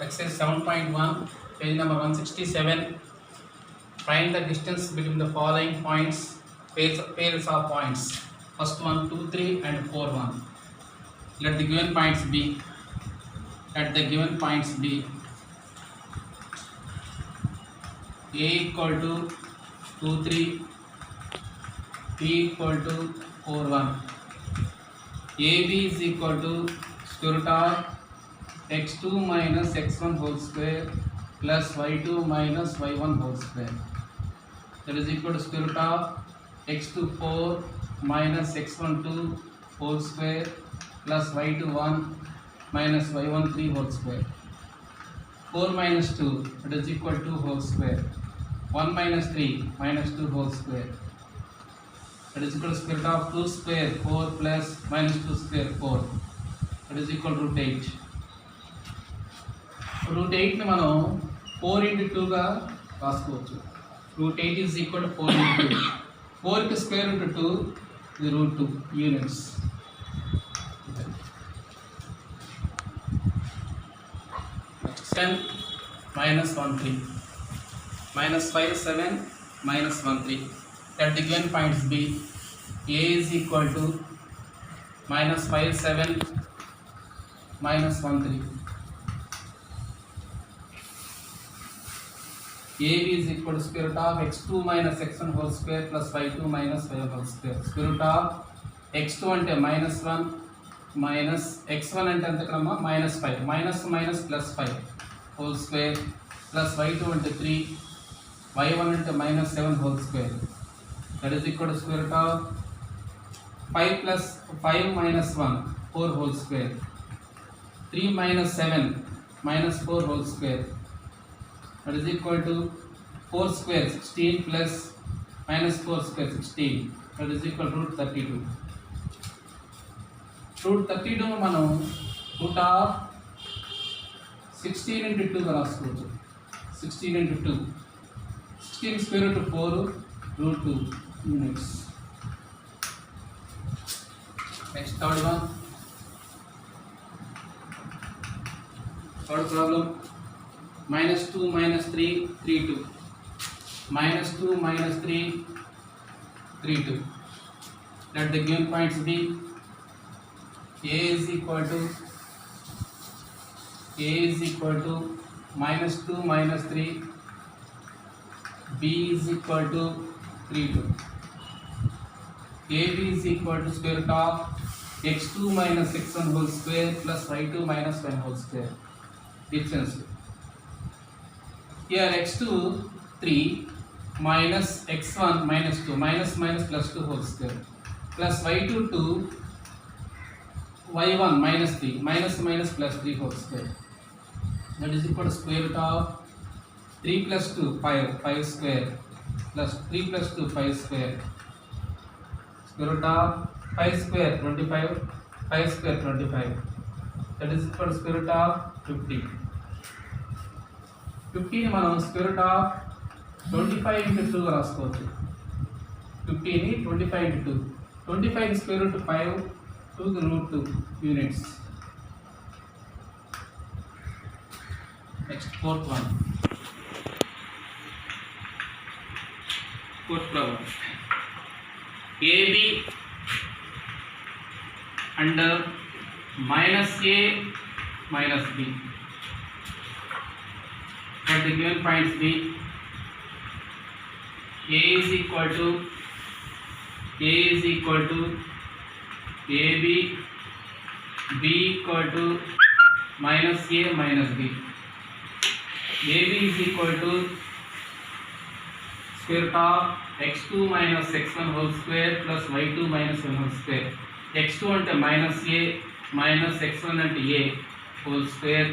exercise 7.1, page number 167. Find the distance between the following points, pairs of points. First one, 2, 3 and 4, 1. Let the given points be. Let the given points be A equal to 2, 3, B equal to 4, 1. AB is equal to square root of x2 minus x1 whole square plus y2 minus y1 whole square. That is equal to square root of x2 4 minus x1 2 whole square plus y2 1 minus y1 3 whole square. 4 minus 2, that is equal to 2 whole square. 1 minus 3 minus 2 whole square. That is equal to square root of 2 square 4 plus minus 2 square 4. That is equal to root 8. Root 8 ని మనం 4 into 2 గా రాసుకోవచ్చు. Root 8 is equal to 4 into 2. 4 కి square root 2 is root 2 units. Next 10 minus 1 3 minus 5 7 minus 1 3. Let the given points be A is equal to minus 5 7 minus 1 3. AB is equal to square root of x2 minus x1 whole square plus y2 minus y1 whole square. Square root of x2 అంటే minus 1 minus x1 అంటే ఎంత ఇక్కడ minus 5 minus minus plus 5 whole square plus y2 అంటే 3 y1 అంటే minus 7 whole square. That is equal to square root of 5 plus 5 minus 1 4 whole square. 3 minus 7 minus 4 whole square. That is equal to 4 square 16 plus minus 4 square 16. That is equal to root 32. Root 32 మనం root of 16 into 2 గా రాసుకోవచ్చు. 16 into 2. 16 square root 4 root 2 units. Next third one. Third problem. Minus 2 minus 3 3 2. Minus 2 minus 3 3 2. Let the given points be A is equal to minus 2 minus 3. B is equal to 3 2. AB is equal to square root of x2 minus x1 whole square plus y2 minus 1 whole square. Difference. Here x2 3 minus x1 minus 2 minus minus plus 2 whole square plus y2 2 y1 minus 3 minus minus plus 3 whole square. That is equal to square root of 3 plus 2 5 square plus 3 plus 2 5 square. Square root of 5 square 25 5 square 25. That is equal to square root of 50. 50 ని మనం square root of 25 into 2 గా రాసుకోవచ్చు. 50 ని 25 into 2. 25 ని square root 5 2 కి root 2 units. Next fourth one. Fourth problem. AB under minus A minus B. Let the given points be A is equal to AB, B equal to minus A minus B. AB is equal to square root of x2 minus x1 whole square plus y2 minus 1 whole square. x2 అంటే minus A minus x1 అంటే A whole square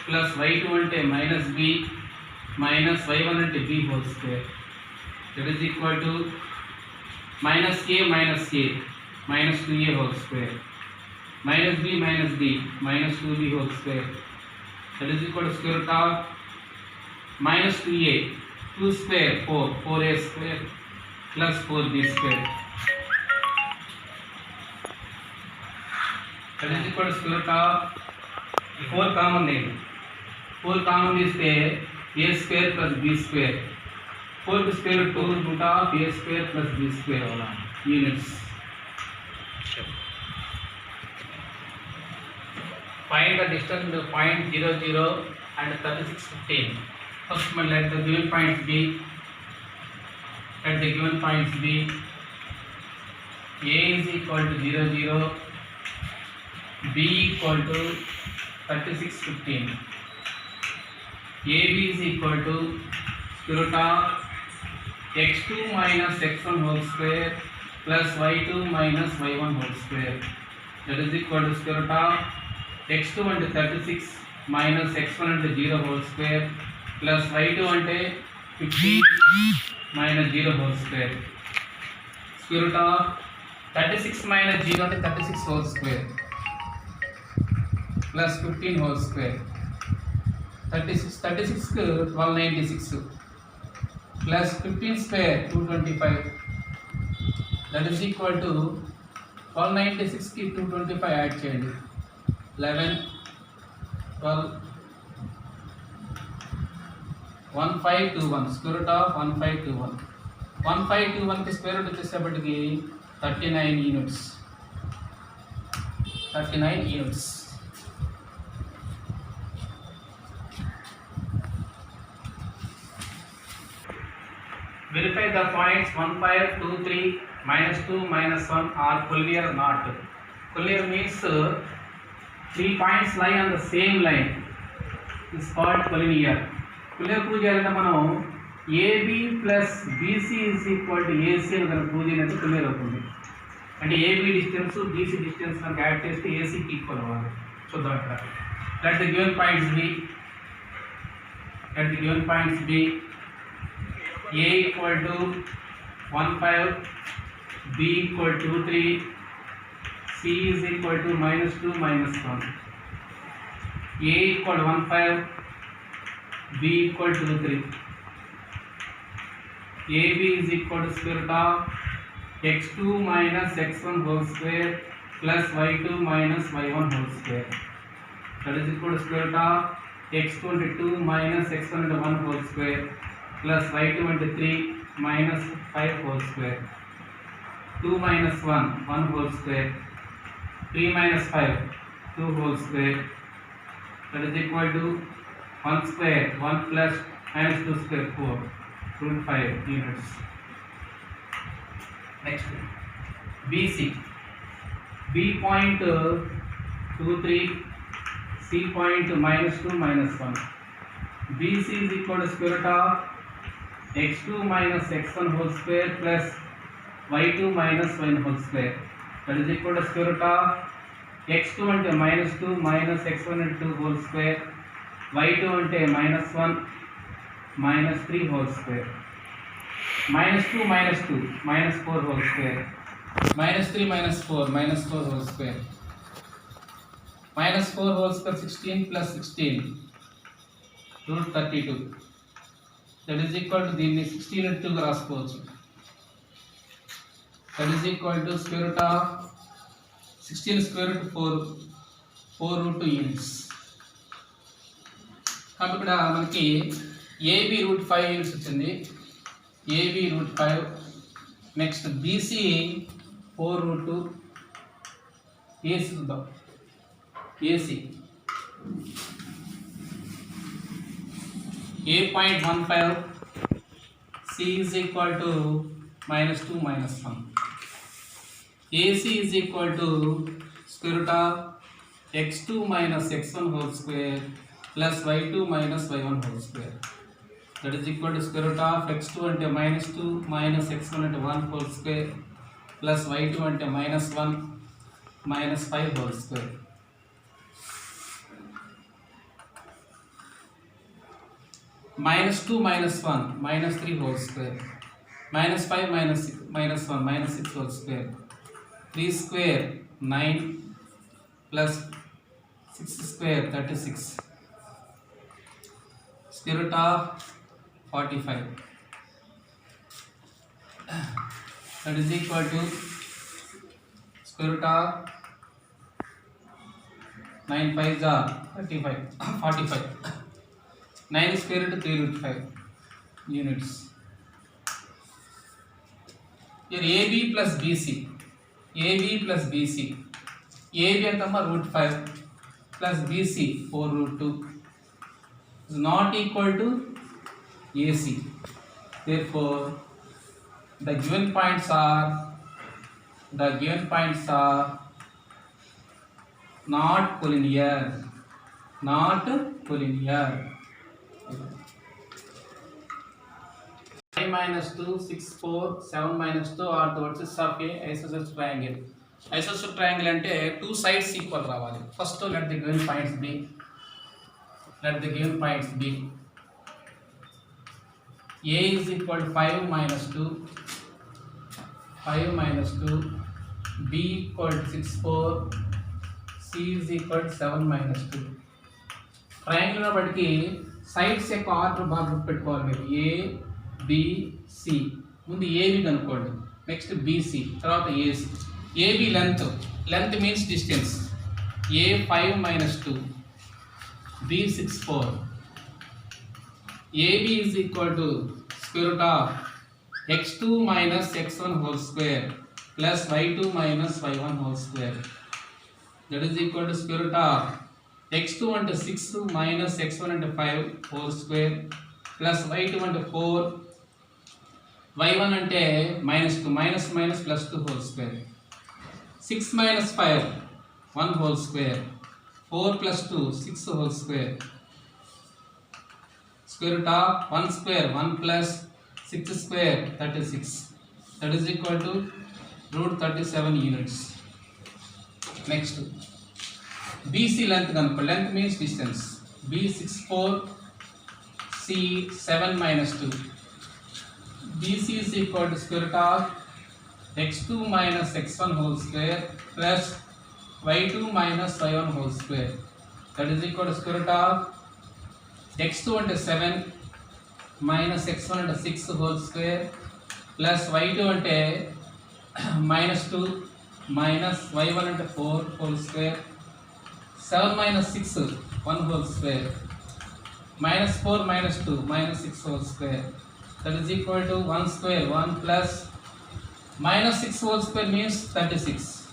plus y2 అంటే minus B minus y1 అంటే B whole square. That is equal to minus A minus 2A whole square minus B minus 2B whole square. That is equal to square root of minus 2A 2 square 4A square plus 4B square. That is equal to square root of 4 common name 4 common తీస్తే a square plus b square 4 కి square route 2 root of a square plus b square అలా units. Find the distance to point 00 and 3615. First one, let the given points be. Let the given points be. A is equal to 00, B equal to 3615. AB is equal to square root of x2 minus x1 whole square plus y2 minus y1 whole square. That is equal to square root of x2 అంటే 36 minus x1 అంటే 0 whole square plus y2 అంటే 50 minus 0 whole square. Square root of 36 minus 0 అంటే 36 whole square plus 15 whole square. 36 కు 1296 plus 15 square 225. That is equal to 1296 కి 225 add చేయండి. 11, 12, 1521 square root of 1521. 1521 కి square root వచ్చేసేపటికి 39 units. 39 units. Verify the points 1, 5, 2, 3, -2, -1 are collinear or not. Collinear means 3 points lie on the same line is called collinear. Collinear prove చేయాలంటే మనం AB plus BC is equal to AC అని కనుక prove చేయాలంటే collinear అవుతుంది. అంటే AB distance BC distance కనుక add చేస్తే AC కి ఈక్వల్ అవ్వాలి. చూద్దాం ఇక్కడ. Let the given points be. Let the given points be A equal to 1, 5, B equal to 3, C is equal to -2, -1. A equal to 1, 5, B equal to 3. AB is equal to square root of x2 minus x1 whole square plus y2 minus y1 whole square. That is equal to square root of x2 into 2 minus x1 into 1 whole square plus y2 into 3 minus 5 whole square. 2 minus 1, 1 whole square. 3 minus 5, 2 whole square. That is equal to 1 square, 1 plus minus 2 square, 4. Root 5 units. Next, BC. B point 2, 3, C point -2, -1. BC is equal to square root of x2 minus x1 whole square plus y2 minus y1 whole square. That is equal to square root of x2 అంటే -2 minus x1 into 2 whole square, y2 అంటే -1 minus 3 whole square, -2 minus 2 minus 4 whole square, -3 minus 4 minus 4 whole square, -4 whole square 16 plus 16 root 32. That is equal to దీన్ని 16 into 2 రాసుకోవచ్చు. That is equal to square root of 16 square root 4 root 2 units. కాబట్టి ఇక్కడ మనకి AB root 5 units వచ్చింది. AB root 5. Next BC 4 root 2. AC చూద్దాం. AC A.15, C is equal to -2 -1. AC is equal to square root of x2 minus x1 whole square plus y2 minus y1 whole square. That is equal to square root of x2 అంటే -2 minus x1 అంటే 1 whole square plus y2 అంటే -1 minus 5 whole square. -2 -1 -3 whole square, -5 -1 -6 whole square, 3 square 9 plus 6 square 36, square root of 45. That is equal to square root of 9 5s are 45. 9 square root 3 root 5 units. Here AB plus BC. AB plus BC. AB and root 5 plus BC 4 root 2 is not equal to AC. Therefore, the given points are not collinear. Not collinear. 5 minus 2, 6, 4, 7 minus 2 are the vertices of a isosceles triangle. Isosceles triangle ante two sides equal ravali. First let the given points be. A is equal to 5 minus 2, B equal to 6, 4, C is equal to 7 minus 2. Triangle బట్టి sides యొక్క order బాగా గుర్తుపెట్టుకోవాలి మీరు. A B C, ముందు AB కనుక్కోండి, next BC, తర్వాత AC. AB length means distance. A 5 minus 2, B 6, 4. AB is equal to square root of x2 minus x1 whole square plus y2 minus y1 whole square. That is equal to square root of x2 into 6 minus x1 into 5 whole square plus y2 into 4, y1 into minus 2, minus plus 2 whole square. 6 minus 5, 1 whole square. 4 plus 2, 6 whole square. Square root of 1 square, 1 plus 6 square, 36. That is equal to root 37 units. Next, BC length kanuko. Length means distance. B 6, 4, C 7 minus 2. BC is equal to square root of x2 minus x1 whole square plus y2 minus y1 whole square. That is equal to square root of x2 into 7 minus x1 into 6 whole square plus y2 into minus 2 minus y1 into 4 whole square. 7 minus 6, 1 whole square. Minus 4 minus 2 minus 6 whole square. That is equal to 1 square, 1 plus minus 6 whole square means 36.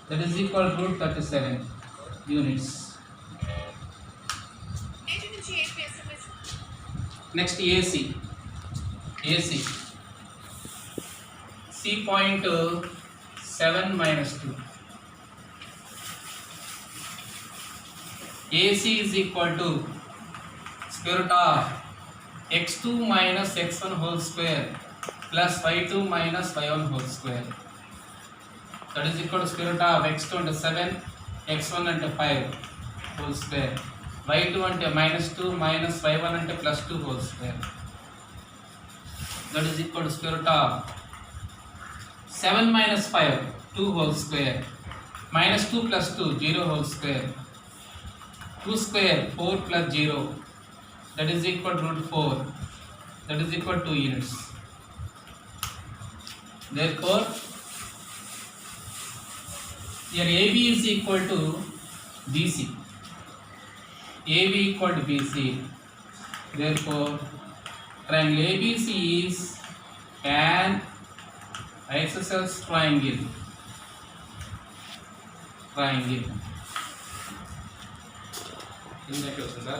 That is equal to root 37 units. Next AC. C point 7 minus 2. AC is equal to square root of x2 minus x1 whole square plus y2 minus y1 whole square. That is equal to square root of x2 into 7, x1 into 5 whole square. y2 into minus 2 minus y1 into plus 2 whole square. That is equal to square root of 7 minus 5, 2 whole square. Minus 2 plus 2, 0 whole square. 2 square, 4 plus 0. That is equal to root 4. That is equal to 2 units. Therefore, here AB is equal to BC. AB equal to BC. Therefore, triangle ABC is an isosceles triangle. In that question, sir.